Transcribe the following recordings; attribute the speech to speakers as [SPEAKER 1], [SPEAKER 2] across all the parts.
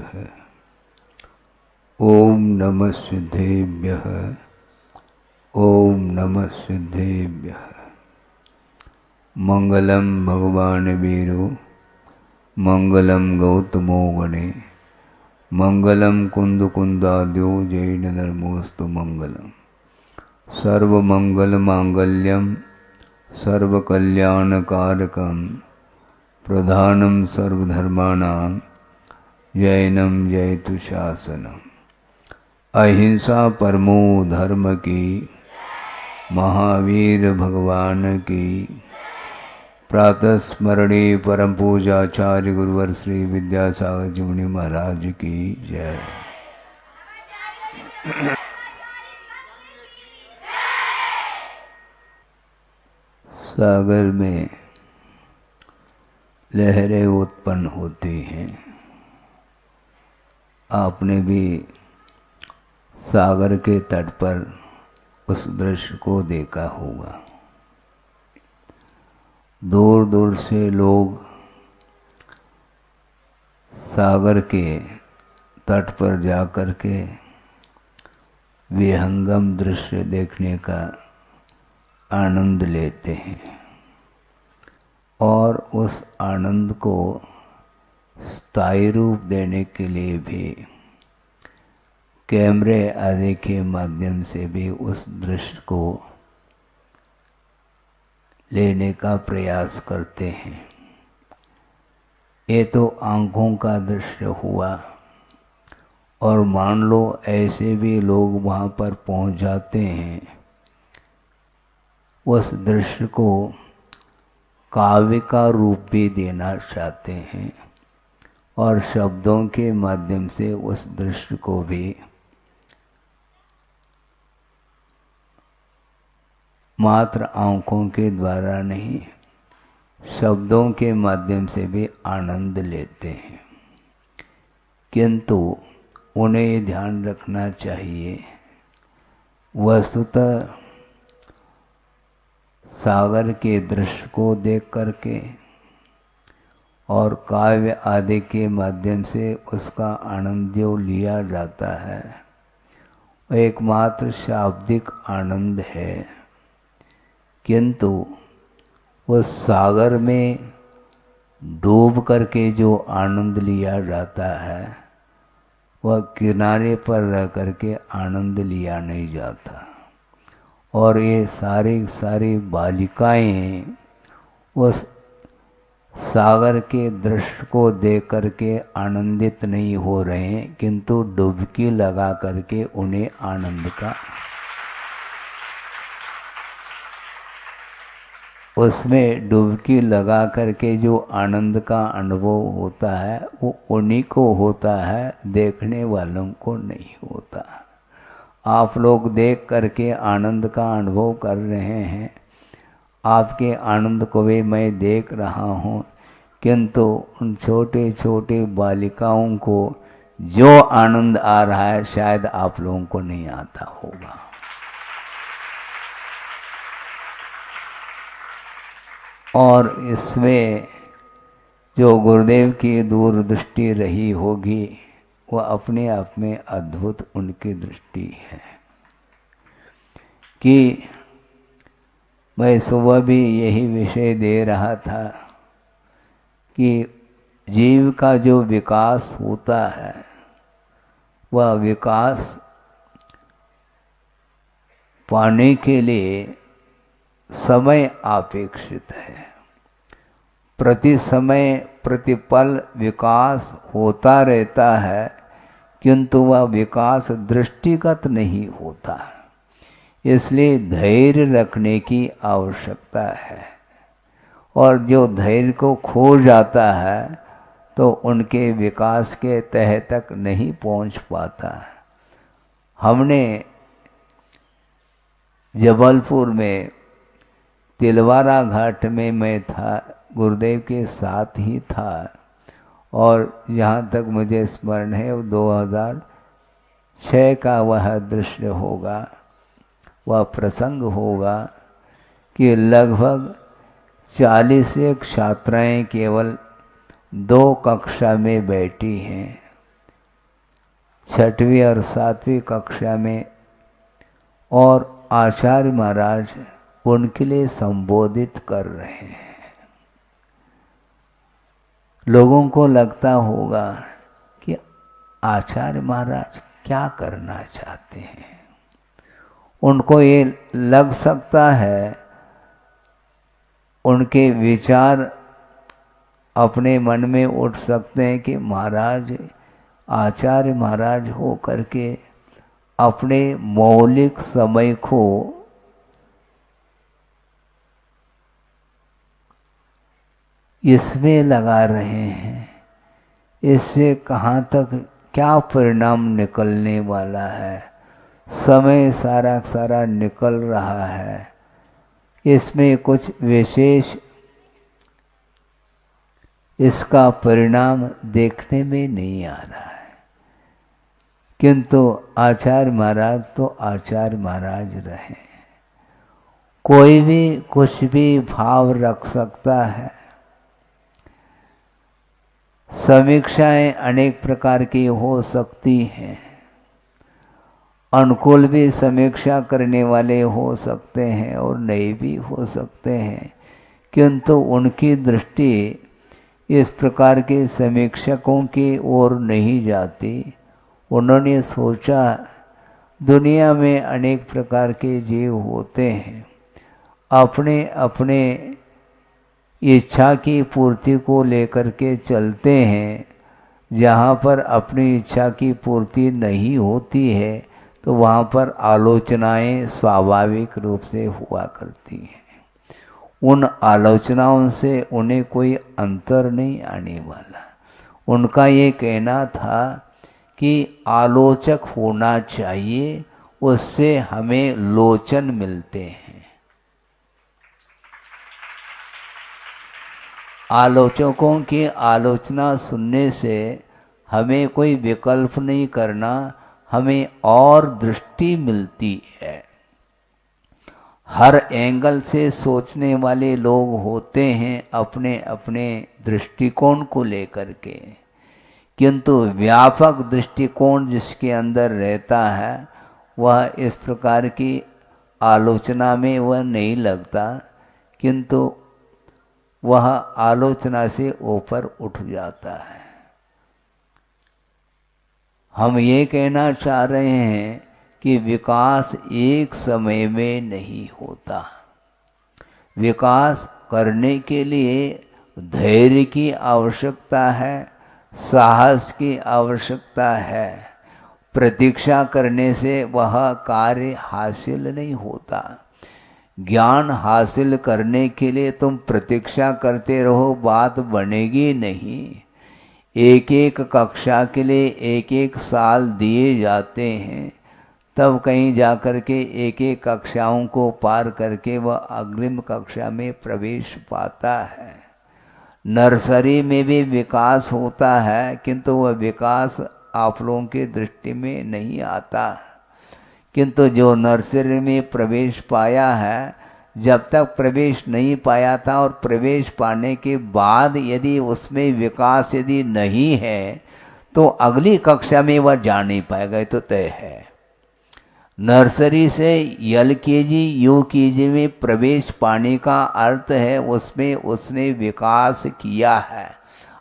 [SPEAKER 1] सिद्धेभ्यः। ओम नमः सिद्धेभ्यः। ओम नमः सिद्धेभ्यः। मंगलम भगवान वीरो मंगलम गौतमो गणे मंगलम कुंद कुंदाद्यो जैन नमोस्तु मंगलम। सर्वमंगल मांगल्यम सर्वकल्याणकारकम प्रधानम सर्वधर्माणां जैनम जयतु शासनम। अहिंसा परमो धर्म की महावीर भगवान की प्रातः स्मरणे परम पूजाचार्य गुरुवर श्री विद्यासागर जी मुनि महाराज की जय। सागर में लहरें उत्पन्न होती हैं। आपने भी सागर के तट पर उस दृश्य को देखा होगा। दूर दूर से लोग सागर के तट पर जाकर के विहंगम दृश्य देखने का आनंद लेते हैं और उस आनंद को स्थायी रूप देने के लिए भी कैमरे आदि के माध्यम से भी उस दृश्य को लेने का प्रयास करते हैं। ये तो आंखों का दृश्य हुआ, और मान लो ऐसे भी लोग वहाँ पर पहुँच जाते हैं, उस दृश्य को काव्य का रूप भी देना चाहते हैं और शब्दों के माध्यम से उस दृश्य को भी मात्र आंखों के द्वारा नहीं, शब्दों के माध्यम से भी आनंद लेते हैं। किंतु उन्हें ये ध्यान रखना चाहिए, वस्तुतः सागर के दृश्य को देख करके और काव्य आदि के माध्यम से उसका आनंद जो लिया जाता है, वो एकमात्र शाब्दिक आनंद है। किंतु उस सागर में डूब करके जो आनंद लिया जाता है, वह किनारे पर रह करके आनंद लिया नहीं जाता। और ये सारी बालिकाएं उस सागर के दृश्य को देख करके आनंदित नहीं हो रहे हैं, किंतु डुबकी लगा करके उन्हें आनंद का, उसमें डुबकी लगा करके जो आनंद का अनुभव होता है वो उन्हीं को होता है, देखने वालों को नहीं होता। आप लोग देख करके आनंद का अनुभव कर रहे हैं, आपके आनंद को भी मैं देख रहा हूँ, किंतु उन छोटे छोटे बालिकाओं को जो आनंद आ रहा है शायद आप लोगों को नहीं आता होगा। और इसमें जो गुरुदेव की दूरदृष्टि रही होगी, वह अपने आप में अद्भुत उनकी दृष्टि है। कि मैं सुबह भी यही विषय दे रहा था कि जीव का जो विकास होता है, वह विकास पाने के लिए समय अपेक्षित है। प्रति समय प्रतिपल विकास होता रहता है, किंतु वह विकास दृष्टिगत नहीं होता। इसलिए धैर्य रखने की आवश्यकता है, और जो धैर्य को खो जाता है तो उनके विकास के तह तक नहीं पहुंच पाता। हमने जबलपुर में तिलवारा घाट में मैं था, गुरुदेव के साथ ही था, और जहाँ तक मुझे स्मरण है वो 2006 का वह दृश्य होगा, वह प्रसंग होगा कि लगभग 40 छात्राएं केवल 2 कक्षा में बैठी हैं छठवीं और सातवीं कक्षा में, और आचार्य महाराज उनके लिए संबोधित कर रहे हैं। लोगों को लगता होगा कि आचार्य महाराज क्या करना चाहते हैं। उनको ये लग सकता है, उनके विचार अपने मन में उठ सकते हैं कि महाराज, आचार्य महाराज हो करके अपने मौलिक समय को इसमें लगा रहे हैं, इससे कहाँ तक क्या परिणाम निकलने वाला है। समय सारा सारा निकल रहा है, इसमें कुछ विशेष इसका परिणाम देखने में नहीं आ रहा है। किंतु आचार्य महाराज तो आचार्य महाराज रहे। कोई भी कुछ भी भाव रख सकता है। समीक्षाएं अनेक प्रकार की हो सकती हैं। अनुकूल भी समीक्षा करने वाले हो सकते हैं और नए भी हो सकते हैं, किंतु उनकी दृष्टि इस प्रकार के समीक्षकों की ओर नहीं जाती। उन्होंने सोचा दुनिया में अनेक प्रकार के जीव होते हैं, अपने अपने इच्छा की पूर्ति को लेकर के चलते हैं। जहाँ पर अपनी इच्छा की पूर्ति नहीं होती है तो वहाँ पर आलोचनाएं स्वाभाविक रूप से हुआ करती हैं। उन आलोचनाओं से उन्हें कोई अंतर नहीं आने वाला। उनका ये कहना था कि आलोचक होना चाहिए, उससे हमें लोचन मिलते हैं। आलोचकों की आलोचना सुनने से हमें कोई विकल्प नहीं करना, हमें और दृष्टि मिलती है। हर एंगल से सोचने वाले लोग होते हैं अपने अपने दृष्टिकोण को लेकर के, किंतु व्यापक दृष्टिकोण जिसके अंदर रहता है वह इस प्रकार की आलोचना में वह नहीं लगता, किंतु वह आलोचना से ऊपर उठ जाता है। हम ये कहना चाह रहे हैं कि विकास एक समय में नहीं होता। विकास करने के लिए धैर्य की आवश्यकता है, साहस की आवश्यकता है। प्रतीक्षा करने से वह कार्य हासिल नहीं होता। ज्ञान हासिल करने के लिए तुम प्रतीक्षा करते रहो, बात बनेगी नहीं। एक एक कक्षा के लिए एक एक साल दिए जाते हैं, तब कहीं जाकर के एक एक कक्षाओं को पार करके वह अग्रिम कक्षा में प्रवेश पाता है। नर्सरी में भी विकास होता है, किंतु वह विकास आप लोगों की दृष्टि में नहीं आता। किंतु जो नर्सरी में प्रवेश पाया है, जब तक प्रवेश नहीं पाया था और प्रवेश पाने के बाद यदि उसमें विकास यदि नहीं है तो अगली कक्षा में वह जा नहीं पाएगा, तो तय है। नर्सरी से LKG UKG में प्रवेश पाने का अर्थ है उसमें उसने विकास किया है,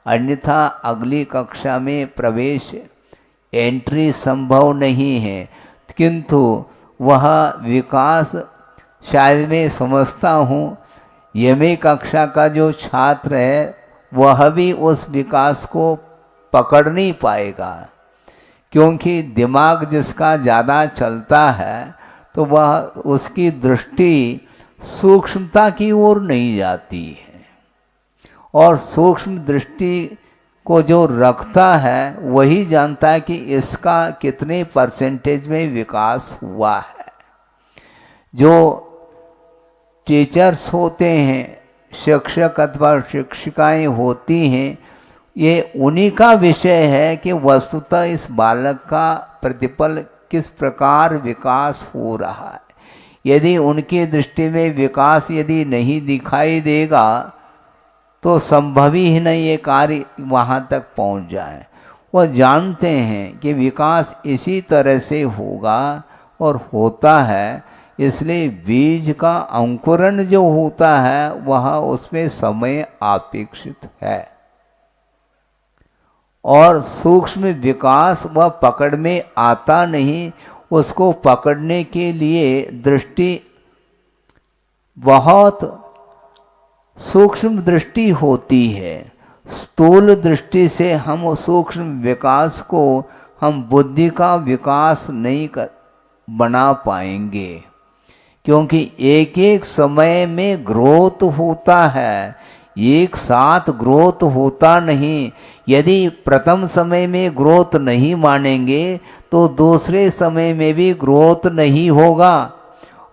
[SPEAKER 1] अन्यथा अगली कक्षा में प्रवेश एंट्री संभव नहीं है। किंतु वह विकास शायद मैं समझता हूँ यमी कक्षा का जो छात्र है वह भी उस विकास को पकड़ नहीं पाएगा, क्योंकि दिमाग जिसका ज़्यादा चलता है तो वह उसकी दृष्टि सूक्ष्मता की ओर नहीं जाती है, और सूक्ष्म दृष्टि को जो रखता है वही जानता है कि इसका कितने परसेंटेज में विकास हुआ है। जो टीचर्स होते हैं, शिक्षक अथवा शिक्षिकाएं होती हैं, ये उन्हीं का विषय है कि वस्तुतः इस बालक का प्रतिपल किस प्रकार विकास हो रहा है। यदि उनकी दृष्टि में विकास यदि नहीं दिखाई देगा तो संभव ही नहीं ये कार्य वहाँ तक पहुँच जाए। वह जानते हैं कि विकास इसी तरह से होगा और होता है। इसलिए बीज का अंकुरण जो होता है वह उसमें समय अपेक्षित है, और सूक्ष्म विकास वह पकड़ में आता नहीं। उसको पकड़ने के लिए दृष्टि बहुत सूक्ष्म दृष्टि होती है। स्थूल दृष्टि से हम सूक्ष्म विकास को हम बुद्धि का विकास नहीं बना पाएंगे, क्योंकि एक एक समय में ग्रोथ होता है, एक साथ ग्रोथ होता नहीं। यदि प्रथम समय में ग्रोथ नहीं मानेंगे तो दूसरे समय में भी ग्रोथ नहीं होगा,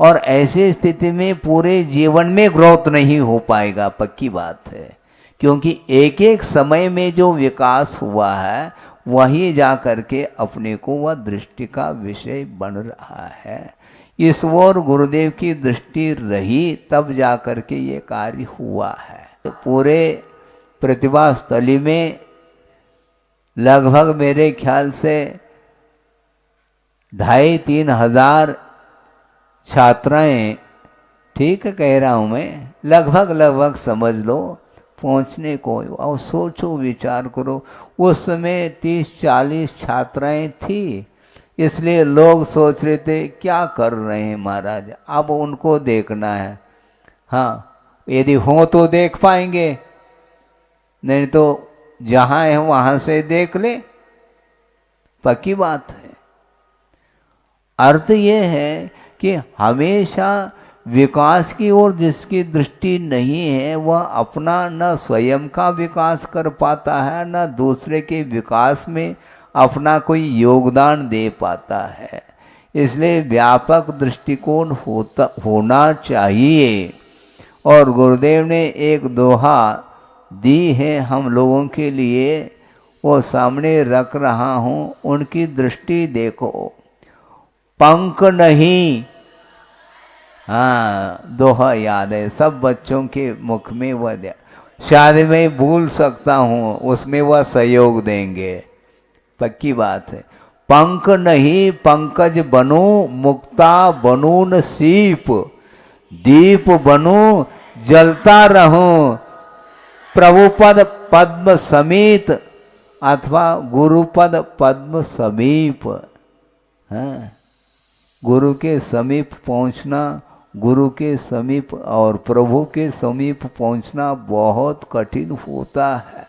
[SPEAKER 1] और ऐसी स्थिति में पूरे जीवन में ग्रोथ नहीं हो पाएगा, पक्की बात है। क्योंकि एक एक समय में जो विकास हुआ है वही जा करके अपने को वह दृष्टि का विषय बन रहा है। इस ओर गुरुदेव की दृष्टि रही तब जा करके ये कार्य हुआ है। तो पूरे प्रतिभा स्थली में लगभग मेरे ख्याल से 2,500-3 हजार छात्राएं, ठीक कह रहा हूं मैं, लगभग समझ लो पहुंचने को। और सोचो, विचार करो, उस समय 30-40 छात्राएं थी, इसलिए लोग सोच रहे थे क्या कर रहे हैं महाराज, अब उनको देखना है। हाँ, यदि हो तो देख पाएंगे, नहीं तो जहां है वहां से देख ले, पक्की बात है। अर्थ यह है कि हमेशा विकास की ओर जिसकी दृष्टि नहीं है वह अपना न स्वयं का विकास कर पाता है, न दूसरे के विकास में अपना कोई योगदान दे पाता है। इसलिए व्यापक दृष्टिकोण होना चाहिए। और गुरुदेव ने एक दोहा दी है हम लोगों के लिए, वो सामने रख रहा हूँ। उनकी दृष्टि देखो, पंख नहीं, हाँ दोहा याद है, सब बच्चों के मुख में वह दे, शायद मैं भूल सकता हूँ, उसमें वह सहयोग देंगे, पक्की बात है। पंख नहीं पंकज बनूं, मुक्ता बनूं न सीप, दीप बनूं जलता रहूं, प्रभुपद पद्म समीत अथवा गुरुपद पद्म समीप। हाँ, गुरु के समीप पहुंचना, गुरु के समीप और प्रभु के समीप पहुंचना बहुत कठिन होता है।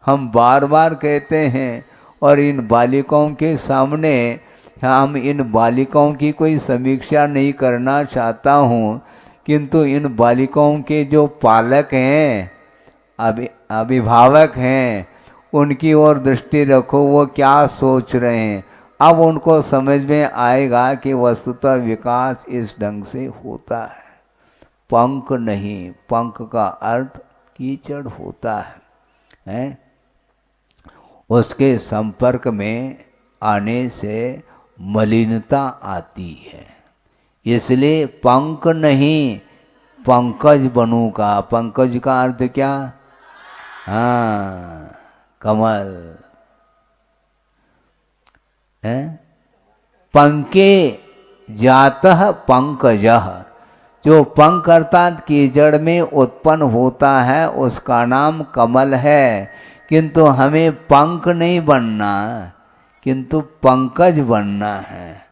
[SPEAKER 1] हम बार बार कहते हैं, और इन बालिकाओं के सामने हम इन बालिकाओं की कोई समीक्षा नहीं करना चाहता हूँ, किंतु इन बालिकाओं के जो पालक हैं, अभिभावक हैं, उनकी ओर दृष्टि रखो, वो क्या सोच रहे हैं। अब उनको समझ में आएगा कि वस्तुतः विकास इस ढंग से होता है। पंख नहीं, पंख का अर्थ कीचड़ होता है? उसके संपर्क में आने से मलिनता आती है। इसलिए पंख नहीं पंकज बनूं का, पंकज का अर्थ क्या? हाँ, कमल है। पंके जातः पंकजः, जो पंख अर्थात कीचड़ में उत्पन्न होता है उसका नाम कमल है। किंतु हमें पंख नहीं बनना, किंतु पंकज बनना है।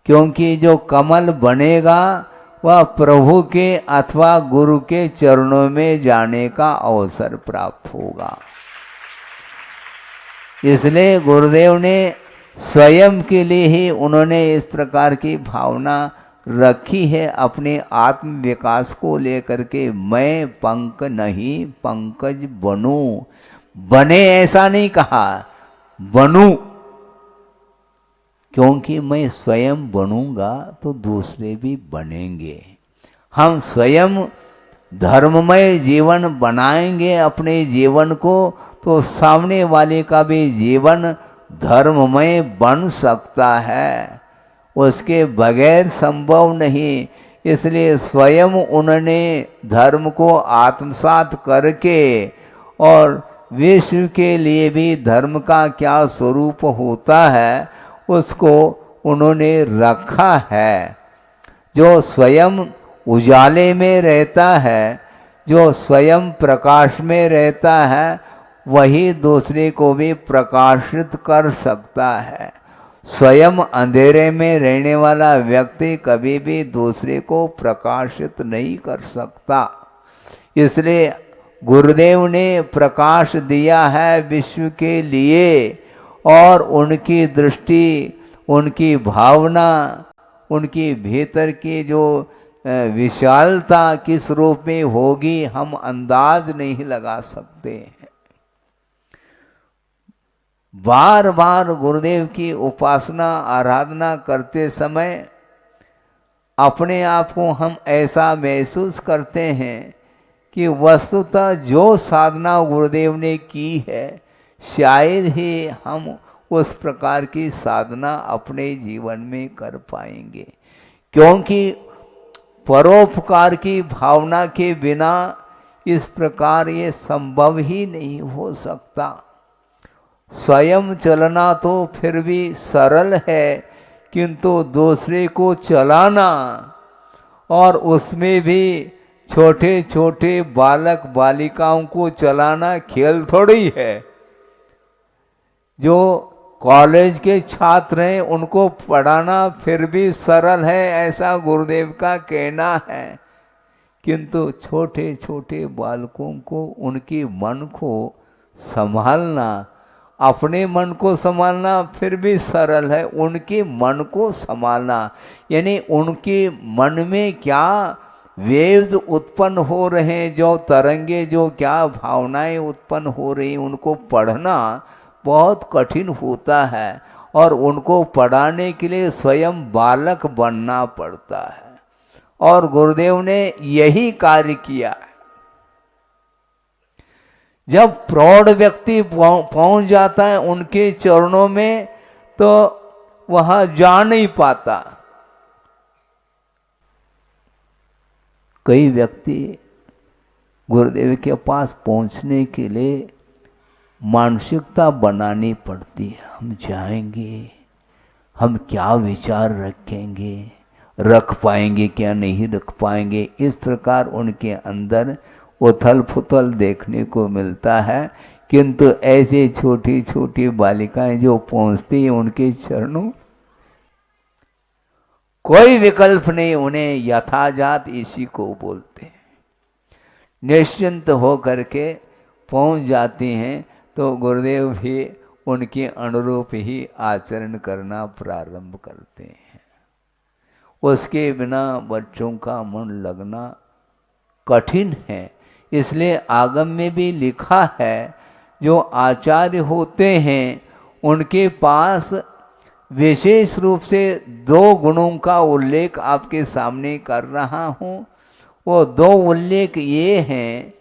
[SPEAKER 1] क्योंकि जो कमल बनेगा वह प्रभु के अथवा गुरु के चरणों में जाने का अवसर प्राप्त होगा। इसलिए गुरुदेव ने स्वयं के लिए ही उन्होंने इस प्रकार की भावना रखी है अपने आत्म विकास को लेकर के। मैं पंख नहीं पंकज बनूं, बने ऐसा नहीं कहा, बनूं, क्योंकि मैं स्वयं बनूंगा तो दूसरे भी बनेंगे। हम स्वयं धर्ममय जीवन बनाएंगे अपने जीवन को, तो सामने वाले का भी जीवन धर्ममय बन सकता है, उसके बगैर संभव नहीं। इसलिए स्वयं उन्होंने धर्म को आत्मसात करके और विश्व के लिए भी धर्म का क्या स्वरूप होता है उसको उन्होंने रखा है। जो स्वयं उजाले में रहता है, जो स्वयं प्रकाश में रहता है, वही दूसरे को भी प्रकाशित कर सकता है। स्वयं अंधेरे में रहने वाला व्यक्ति कभी भी दूसरे को प्रकाशित नहीं कर सकता। इसलिए गुरुदेव ने प्रकाश दिया है विश्व के लिए, और उनकी दृष्टि, उनकी भावना, उनकी भीतर की जो विशालता किस रूप में होगी हम अंदाज नहीं लगा सकते हैं। बार बार गुरुदेव की उपासना आराधना करते समय अपने आप को हम ऐसा महसूस करते हैं कि वस्तुतः जो साधना गुरुदेव ने की है शायद ही हम उस प्रकार की साधना अपने जीवन में कर पाएंगे, क्योंकि परोपकार की भावना के बिना इस प्रकार ये संभव ही नहीं हो सकता। स्वयं चलना तो फिर भी सरल है, किंतु दूसरे को चलाना, और उसमें भी छोटे छोटे बालक बालिकाओं को चलाना खेल थोड़ी है। जो कॉलेज के छात्र हैं उनको पढ़ाना फिर भी सरल है, ऐसा गुरुदेव का कहना है, किंतु छोटे छोटे बालकों को उनके मन को संभालना, अपने मन को संभालना फिर भी सरल है, उनके मन को संभालना, यानी उनके मन में क्या वेव्स उत्पन्न हो रहे हैं, जो तरंगे, जो क्या भावनाएं उत्पन्न हो रही, उनको पढ़ना बहुत कठिन होता है, और उनको पढ़ाने के लिए स्वयं बालक बनना पड़ता है। और गुरुदेव ने यही कार्य किया है। जब प्रौढ़ व्यक्ति पहुंच जाता है उनके चरणों में तो वहां जा नहीं पाता। कई व्यक्ति गुरुदेव के पास पहुंचने के लिए मानसिकता बनानी पड़ती है, हम जाएंगे, हम क्या विचार रखेंगे, रख पाएंगे क्या नहीं रख पाएंगे, इस प्रकार उनके अंदर उथल पुथल देखने को मिलता है। किंतु ऐसे छोटी छोटी बालिकाएं जो पहुंचती हैं उनके चरणों, कोई विकल्प नहीं, उन्हें यथाजात इसी को बोलते हैं, निश्चिंत हो करके पहुंच जाती हैं, तो गुरुदेव भी उनके अनुरूप ही आचरण करना प्रारंभ करते हैं। उसके बिना बच्चों का मन लगना कठिन है। इसलिए आगम में भी लिखा है, जो आचार्य होते हैं उनके पास विशेष रूप से 2 गुणों का उल्लेख आपके सामने कर रहा हूं। वो 2 उल्लेख ये हैं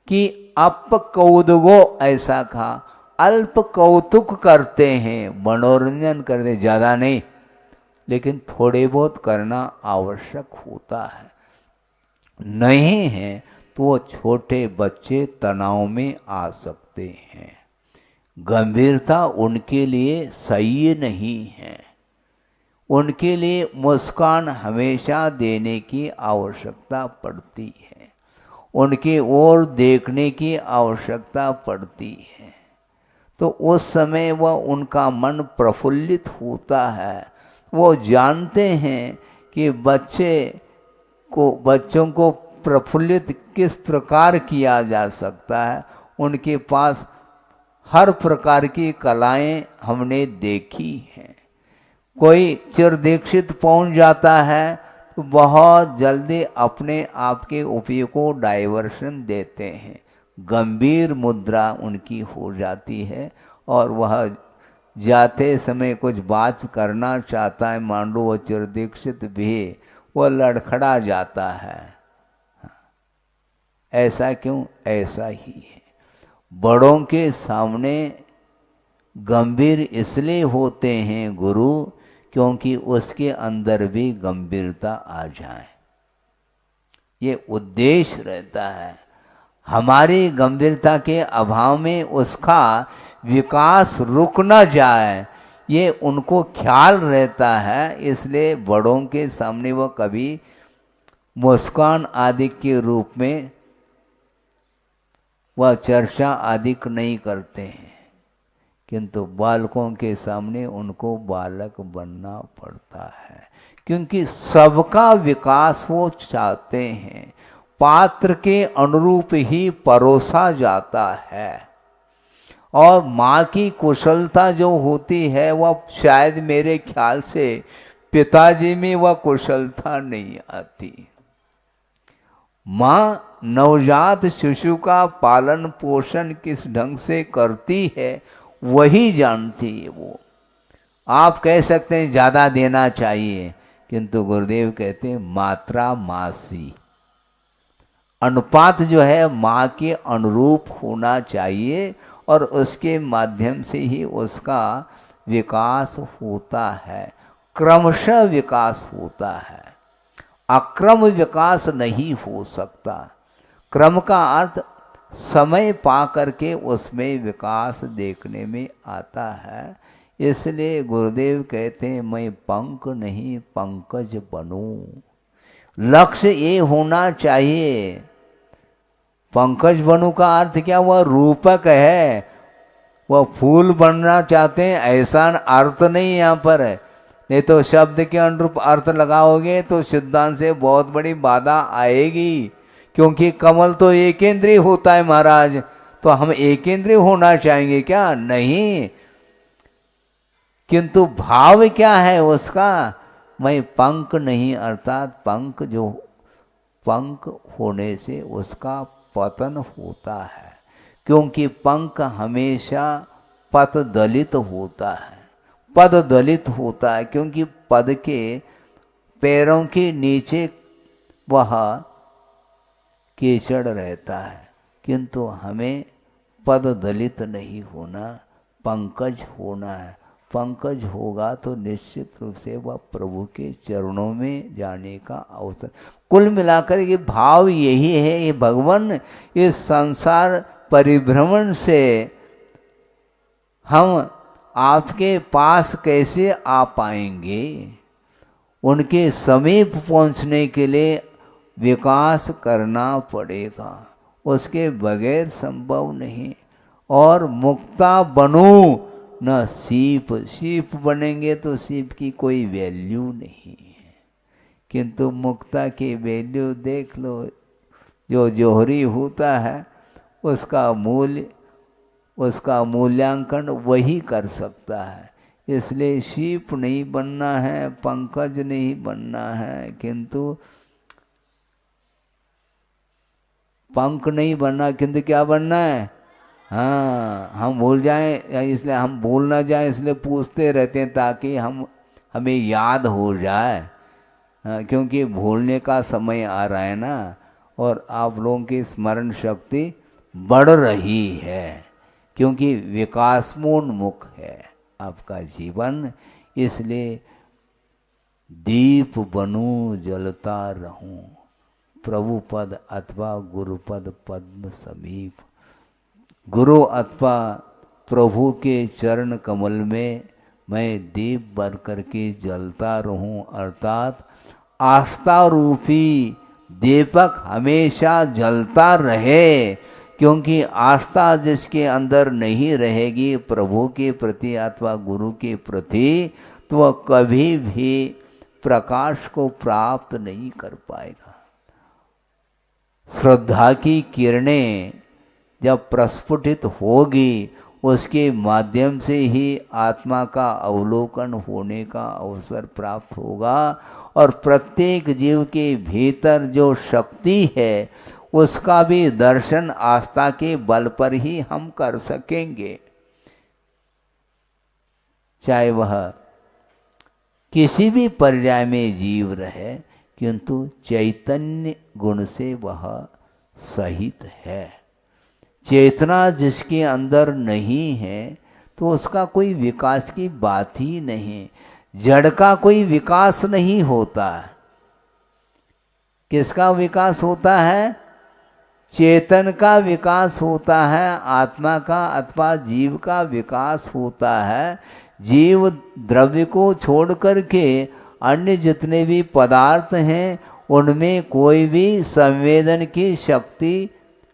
[SPEAKER 1] कि अप कौतुको, ऐसा कहा, अल्प कौतुक करते हैं, मनोरंजन करते, ज्यादा नहीं, लेकिन थोड़े बहुत करना आवश्यक होता है। नहीं है तो वो छोटे बच्चे तनाव में आ सकते हैं, गंभीरता उनके लिए सही नहीं है। उनके लिए मुस्कान हमेशा देने की आवश्यकता पड़ती है, उनकी ओर देखने की आवश्यकता पड़ती है। तो उस समय वह उनका मन प्रफुल्लित होता है। वो जानते हैं कि बच्चों को प्रफुल्लित किस प्रकार किया जा सकता है। उनके पास हर प्रकार की कलाएं हमने देखी हैं। कोई चिरदीक्षित पहुंच जाता है तो बहुत जल्दी अपने आप के उपाय को डाइवर्शन देते हैं, गंभीर मुद्रा उनकी हो जाती है, और वह जाते समय कुछ बात करना चाहता है, मान लो वो चिरदीक्षित भी, वो लड़खड़ा जाता है। ऐसा क्यों? ऐसा ही है। बड़ों के सामने गंभीर इसलिए होते हैं गुरु, क्योंकि उसके अंदर भी गंभीरता आ जाए, ये उद्देश्य रहता है। हमारी गंभीरता के अभाव में उसका विकास रुक न जाए, ये उनको ख्याल रहता है। इसलिए बड़ों के सामने वो कभी मुस्कान आदि के रूप में वह चर्चा आदि नहीं करते हैं, किंतु बालकों के सामने उनको बालक बनना पड़ता है, क्योंकि सबका विकास वो चाहते हैं। पात्र के अनुरूप ही परोसा जाता है, और माँ की कुशलता जो होती है वह शायद मेरे ख्याल से पिताजी में वह कुशलता नहीं आती। माँ नवजात शिशु का पालन पोषण किस ढंग से करती है वही जानती है। वो आप कह सकते हैं ज़्यादा देना चाहिए, किंतु गुरुदेव कहते हैं मात्रा मासी, अनुपात जो है माँ के अनुरूप होना चाहिए, और उसके माध्यम से ही उसका विकास होता है, क्रमशः विकास होता है। अक्रम विकास नहीं हो सकता। क्रम का अर्थ समय पा करके उसमें विकास देखने में आता है। इसलिए गुरुदेव कहते हैं मैं पंख नहीं पंकज बनूं। लक्ष्य ये होना चाहिए। पंकज बनूं का अर्थ क्या, वह रूपक है, वह फूल बनना चाहते हैं ऐसा अर्थ नहीं यहाँ पर है। नहीं तो शब्द के अनुरूप अर्थ लगाओगे तो सिद्धांत से बहुत बड़ी बाधा आएगी, क्योंकि कमल तो एकेंद्रीय होता है महाराज, तो हम एकेंद्रीय होना चाहेंगे क्या? नहीं, किंतु भाव क्या है उसका, मैं पंख नहीं, अर्थात पंख जो पंख होने से उसका पतन होता है, क्योंकि पंख हमेशा पद दलित होता है। पद दलित होता है क्योंकि पद के पैरों के नीचे वह कीचड़ रहता है, किंतु हमें पद दलित नहीं होना, पंकज होना है। पंकज होगा तो निश्चित रूप से वह प्रभु के चरणों में जाने का अवसर। कुल मिलाकर ये भाव यही है, ये भगवान इस संसार परिभ्रमण से हम आपके पास कैसे आ पाएंगे, उनके समीप पहुंचने के लिए विकास करना पड़ेगा, उसके बगैर संभव नहीं। और मुक्ता बनूं न सीप, सीप बनेंगे तो सीप की कोई वैल्यू नहीं है, किंतु मुक्ता की वैल्यू देख लो। जो जोहरी होता है उसका मूल्य, उसका मूल्यांकन वही कर सकता है। इसलिए सीप नहीं बनना है, पंकज नहीं बनना है, किंतु पंख नहीं बनना, किंतु क्या बनना है? हाँ, हम भूल जाएं, इसलिए हम भूल ना जाएं, इसलिए पूछते रहते हैं ताकि हमें याद हो जाए। हाँ, क्योंकि भूलने का समय आ रहा है ना, और आप लोगों की स्मरण शक्ति बढ़ रही है, क्योंकि विकासोन्मुख है आपका जीवन। इसलिए दीप बनूं जलता रहूं, प्रभु पद अथवा गुरुपद पद्म समीप। गुरु अथवा प्रभु के चरण कमल में मैं दीप बन करके जलता रहूं, अर्थात आस्था रूपी दीपक हमेशा जलता रहे, क्योंकि आस्था जिसके अंदर नहीं रहेगी प्रभु के प्रति अथवा गुरु के प्रति, तो वह कभी भी प्रकाश को प्राप्त नहीं कर पाएगा। श्रद्धा की किरणें जब प्रस्फुटित होगी, उसके माध्यम से ही आत्मा का अवलोकन होने का अवसर प्राप्त होगा, और प्रत्येक जीव के भीतर जो शक्ति है उसका भी दर्शन आस्था के बल पर ही हम कर सकेंगे। चाहे वह किसी भी पर्याय में जीव रहे, किंतु चैतन्य गुण से वह सहित है। चेतना जिसके अंदर नहीं है तो उसका कोई विकास की बात ही नहीं। जड़ का कोई विकास नहीं होता। किसका विकास होता है? चेतन का विकास होता है, आत्मा का अथवा जीव का विकास होता है। जीव द्रव्य को छोड़ करके अन्य जितने भी पदार्थ हैं उनमें कोई भी संवेदन की शक्ति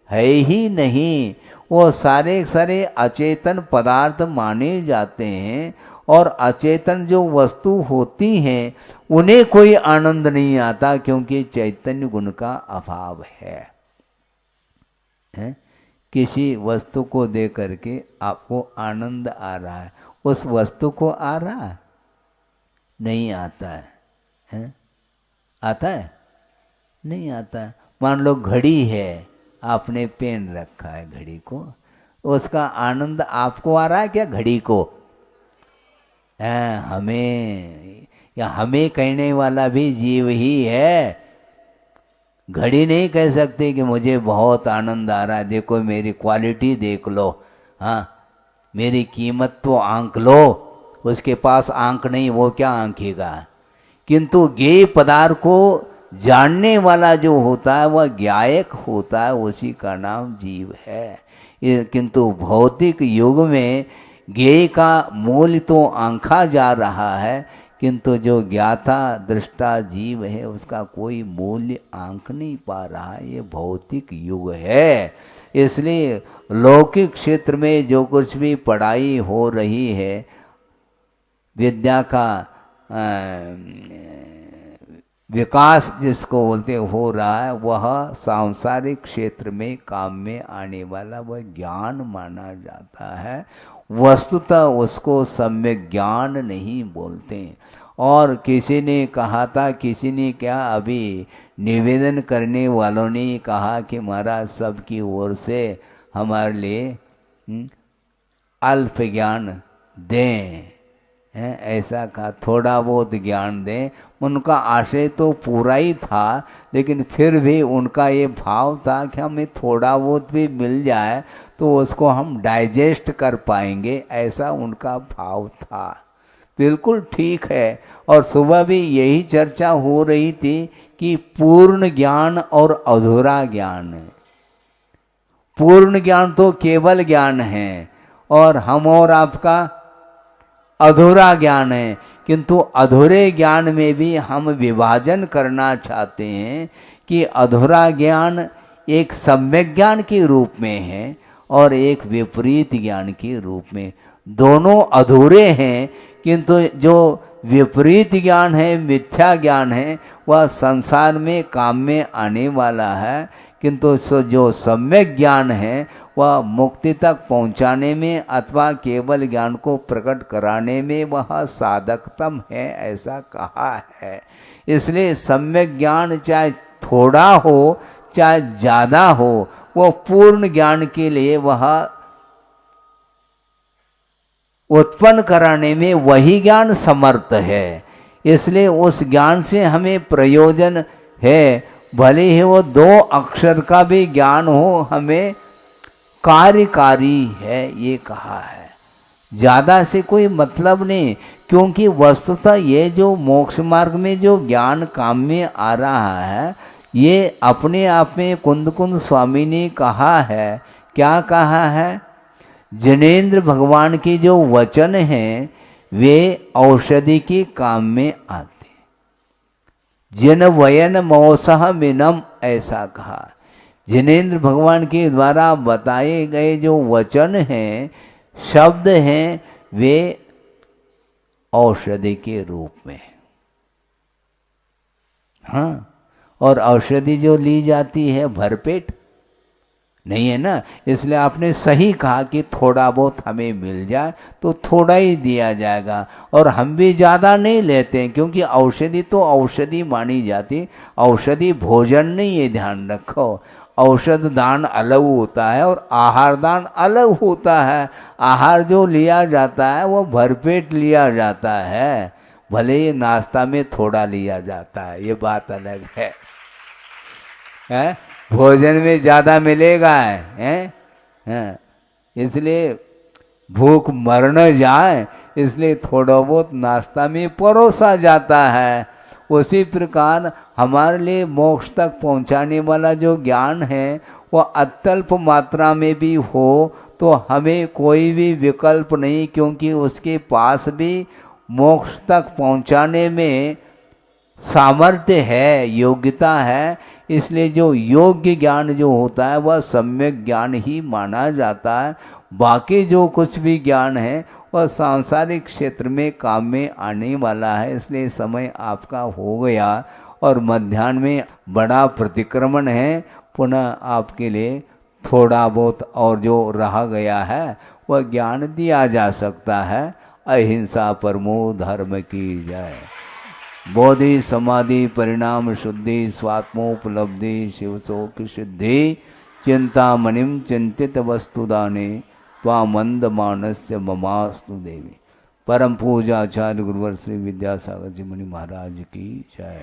[SPEAKER 1] है ही नहीं। वो सारे सारे अचेतन पदार्थ माने जाते हैं, और अचेतन जो वस्तु होती हैं उन्हें कोई आनंद नहीं आता, क्योंकि चैतन्य गुण का अभाव है। किसी वस्तु को देख करके आपको आनंद आ रहा है, उस वस्तु को आ रहा है? नहीं आता है, आता है? नहीं आता है। मान लो घड़ी है, आपने पहन रखा है घड़ी को, उसका आनंद आपको आ रहा है क्या घड़ी को? हमें, या हमें कहने वाला भी जीव ही है। घड़ी नहीं कह सकती कि मुझे बहुत आनंद आ रहा है, देखो मेरी क्वालिटी देख लो, हाँ मेरी कीमत तो आंक लो। उसके पास आंक नहीं, वो क्या आंकेगा? किंतु ज्ञेय पदार्थ को जानने वाला जो होता है वह ज्ञायक होता है, उसी का नाम जीव है। किंतु भौतिक युग में ज्ञेय का मूल्य तो आंका जा रहा है, किंतु जो ज्ञाता दृष्टा जीव है उसका कोई मूल्य आंक नहीं पा रहा है। ये भौतिक युग है। इसलिए लौकिक क्षेत्र में जो कुछ भी पढ़ाई हो रही है, विद्या का विकास जिसको बोलते हो रहा है, वह सांसारिक क्षेत्र में काम में आने वाला वह ज्ञान माना जाता है। वस्तुतः उसको सम्यक ज्ञान नहीं बोलते। और किसी ने कहा था, किसी ने क्या, अभी निवेदन करने वालों ने कहा कि महाराज सबकी ओर से हमारे लिए अल्प ज्ञान दें, ऐसा कहा, थोड़ा बहुत ज्ञान दें। उनका आशय तो पूरा ही था, लेकिन फिर भी उनका ये भाव था कि हमें थोड़ा बहुत भी मिल जाए तो उसको हम डाइजेस्ट कर पाएंगे, ऐसा उनका भाव था। बिल्कुल ठीक है। और सुबह भी यही चर्चा हो रही थी कि पूर्ण ज्ञान और अधूरा ज्ञान। पूर्ण ज्ञान तो केवल ज्ञान है, और हम और आपका अधूरा ज्ञान है। किंतु अधूरे ज्ञान में भी हम विभाजन करना चाहते हैं कि अधूरा ज्ञान एक सम्यक ज्ञान के रूप में है और एक विपरीत ज्ञान के रूप में। दोनों अधूरे हैं, किंतु जो विपरीत ज्ञान है, मिथ्या ज्ञान है, वह संसार में काम में आने वाला है। किंतु जो सम्यक ज्ञान है वह मुक्ति तक पहुंचाने में अथवा केवल ज्ञान को प्रकट कराने में वह साधकतम है, ऐसा कहा है। इसलिए सम्यक ज्ञान चाहे थोड़ा हो चाहे ज़्यादा हो, वो पूर्ण ज्ञान के लिए वह उत्पन्न कराने में वही ज्ञान समर्थ है। इसलिए उस ज्ञान से हमें प्रयोजन है, भले ही वो 2 अक्षर का भी ज्ञान हो, हमें कार्यकारी है, ये कहा है। ज़्यादा से कोई मतलब नहीं, क्योंकि वस्तुतः ये जो मोक्ष मार्ग में जो ज्ञान काम में आ रहा है, ये अपने आप में कुंद कुंद स्वामी ने कहा है। क्या कहा है? जिनेंद्र भगवान के जो वचन हैं वे औषधि के काम में आते। जिन वयन मौसह मिनम, ऐसा कहा। जिनेंद्र भगवान के द्वारा बताए गए जो वचन हैं, शब्द हैं, वे औषधि के रूप में। हाँ, और औषधि जो ली जाती है भरपेट नहीं है ना। इसलिए आपने सही कहा कि थोड़ा बहुत हमें मिल जाए तो थोड़ा ही दिया जाएगा, और हम भी ज़्यादा नहीं लेते हैं, क्योंकि औषधि तो औषधि मानी जाती। औषधि भोजन नहीं है, ध्यान रखो। औषध दान अलग होता है और आहार दान अलग होता है। आहार जो लिया जाता है वो भरपेट लिया जाता है, भले ही नाश्ता में थोड़ा लिया जाता है, ये बात अलग है, भोजन में ज़्यादा मिलेगा है? इसलिए भूख मर न जाए, इसलिए थोड़ा बहुत नाश्ता में परोसा जाता है। उसी प्रकार हमारे लिए मोक्ष तक पहुंचाने वाला जो ज्ञान है वो अत्यल्प मात्रा में भी हो तो हमें कोई भी विकल्प नहीं, क्योंकि उसके पास भी मोक्ष तक पहुंचाने में सामर्थ्य है, योग्यता है। इसलिए जो योग्य ज्ञान जो होता है वह सम्यक ज्ञान ही माना जाता है। बाकी जो कुछ भी ज्ञान है वह सांसारिक क्षेत्र में काम में आने वाला है। इसलिए समय आपका हो गया और मध्याह्न में बड़ा प्रतिक्रमण है। पुनः आपके लिए थोड़ा बहुत और जो रह गया है वह ज्ञान दिया जा सकता है। अहिंसा परमो धर्म की जय। बोधि समाधि परिणाम शुद्धि स्वात्मोपलब्धि शिवशोक सिद्धि चिंतामणिम चिंतित वस्तुदाने त्वामंद मानस्य ममास्तु देवी। परम पूजा आचार्य गुरुवर श्री विद्यासागर जी मुनि महाराज की जय।